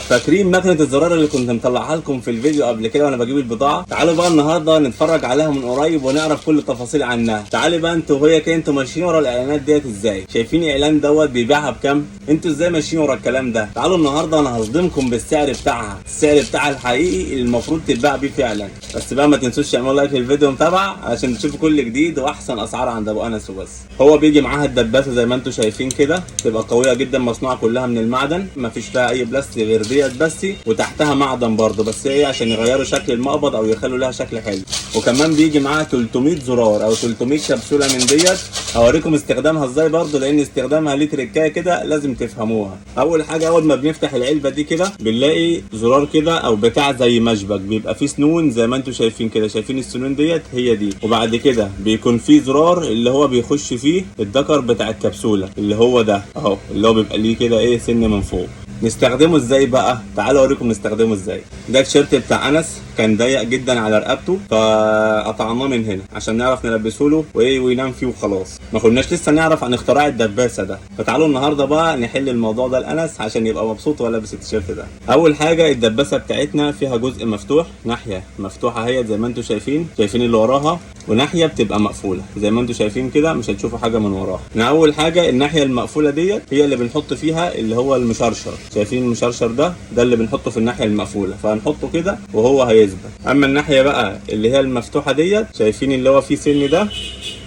فاكرين مكنه الزرار اللي كنت مطلعها لكم في الفيديو قبل كده وانا بجيب البضاعه؟ تعالوا بقى النهارده نتفرج عليها من قريب ونعرف كل التفاصيل عنها. تعالي بقى انتوا وهي كده، انتوا ماشيين ورا الاعلانات ديت ازاي؟ شايفين الاعلان دوت بيبيعها بكام؟ انتوا ازاي ماشيين ورا الكلام ده؟ تعالوا النهارده انا هصدمكم بالسعر بتاعها، السعر بتاعها الحقيقي اللي المفروض تتباع بيه فعلا. بس بقى ما تنسوش تعملوا لايك للفيديو ومتابعه عشان تشوفوا كل جديد واحسن اسعار عند ابو انس وبس. هو بيجي معاها الدباسه زي ما انتوا شايفين كده، تبقى قويه جدا، مصنوعه كلها من المعدن، ما فيش فيها اي بلاستيك غير ديت بس، وتحتها معدن برضه، بس ايه عشان يغيروا شكل المقبض او يخلوا لها شكل حلو. وكمان بيجي معاها 300 زرار او 300 كبسوله من ديت. هوريكم استخدامها ازاي برضه، لان استخدامها ليه تريكايه كده لازم تفهموها. اول حاجه، اول ما بنفتح العلبه دي كده بنلاقي زرار كده او بتاع زي مشبك، بيبقى فيه سنون زي ما انتم شايفين كده، شايفين السنون ديت هي دي. وبعد كده بيكون فيه زرار اللي هو بيخش فيه الدكر بتاع الكبسوله اللي هو ده اهو، اللي هو بيبقى ليه كده ايه سن من فوق. نستخدمه ازاي بقى؟ تعالوا اوريكم نستخدمه ازاي. ده التيشيرت بتاع انس كان ضيق جدا على رقبته، فقطعناه من هنا عشان نعرف نلبسه له وايه وينام فيه وخلاص. ما كناش لسه نعرف عن اختراع الدباسه ده، فتعالوا النهارده بقى نحل الموضوع ده لانس عشان يبقى مبسوط وهو لابس التيشيرت ده. اول حاجه، الدباسه بتاعتنا فيها جزء مفتوح، ناحيه مفتوحه هي زي ما انتم شايفين اللي وراها، وناحيه بتبقى مقفوله زي ما انتم شايفين كده، مش هتشوفوا حاجه من وراها. اول حاجه الناحيه المقفوله ديت هي اللي بنحط فيها اللي هو المشرشر، شايفين المشرشر ده اللي بنحطه في الناحيه المقفوله، فهنحطه كده وهو هيثبت. اما الناحيه بقى اللي هي المفتوحه ديت، شايفين اللي هو فيه سن ده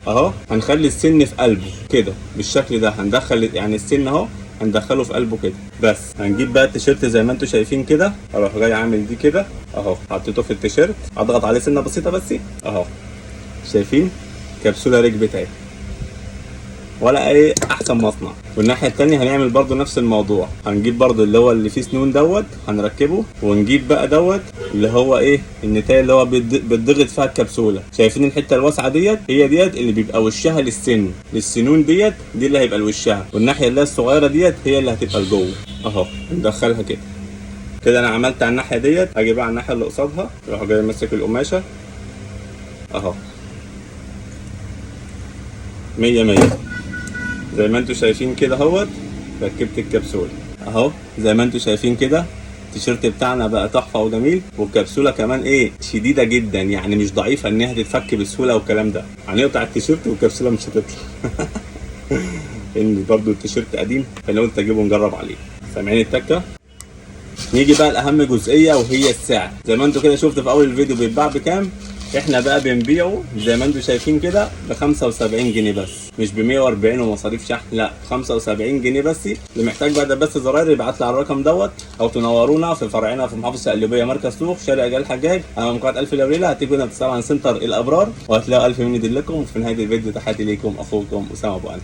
اهو، هنخلي السن في قلبه كده بالشكل ده، هندخل يعني السن اهو هندخله في قلبه كده. بس هنجيب بقى التيشيرت زي ما انتم شايفين كده، اروح جاي عامل دي كده اهو، حطيته في التيشيرت، اضغط عليه سنه بسيطه بس اهو، شايفين كبسوله ركبت اهي، ولا ايه احسن مصنع. والناحيه الثانيه هنعمل برضو نفس الموضوع، هنجيب برضو اللي هو اللي فيه سنون دوت هنركبه، ونجيب بقى دوت اللي هو ايه النتايه اللي هو بتضغط فيها الكبسوله. شايفين الحته الواسعه ديت هي ديت اللي بيبقى وشها للسنون ديت، دي اللي هيبقى لوشها، والناحيه اللي هي الصغيره ديت هي اللي هتبقى لجوه اهو. ندخلها كده كده. انا عملت على الناحيه ديت، هاجي بقى على الناحيه اللي قصادها اروح جاي ماسك القماشه اهو 100 100 زي ما انتم شايفين كده اهوت. ركبت الكبسوله اهو زي ما انتم شايفين كده. التيشيرت بتاعنا بقى تحفه وجميل، والكبسوله كمان ايه شديده جدا، يعني مش ضعيفه ان هي تتفك بسهوله والكلام ده. هنقطع التيشيرت والكبسوله مش هتطلع. ان برضو التيشيرت قديم، فانا قلت اجيبه نجرب عليه. سامعين التكه؟ نيجي بقى لاهم جزئيه وهي السعر. زي ما انتم كده شفتوا في اول الفيديو بيتباع بكام، احنا بقى بنبيعه زي ما انتم شايفين كده ب 75 جنيه بس، مش ب 140 ومصاريف شحن، لا 75 جنيه بس. اللي محتاج بقى دباسه زراير يبعت لي على الرقم دوت، او تنورونا في فرعنا في محافظه القليوبيه مركز سوق شارع جلال الحجاج امام قاعه الف ليله. هتيجوا هنا بتسالوا عن سنتر الابرار وهتلاقوا الف من يدلكم. وفي نهايه الفيديو تحياتي ليكم اخوكم اسامه ابو انس.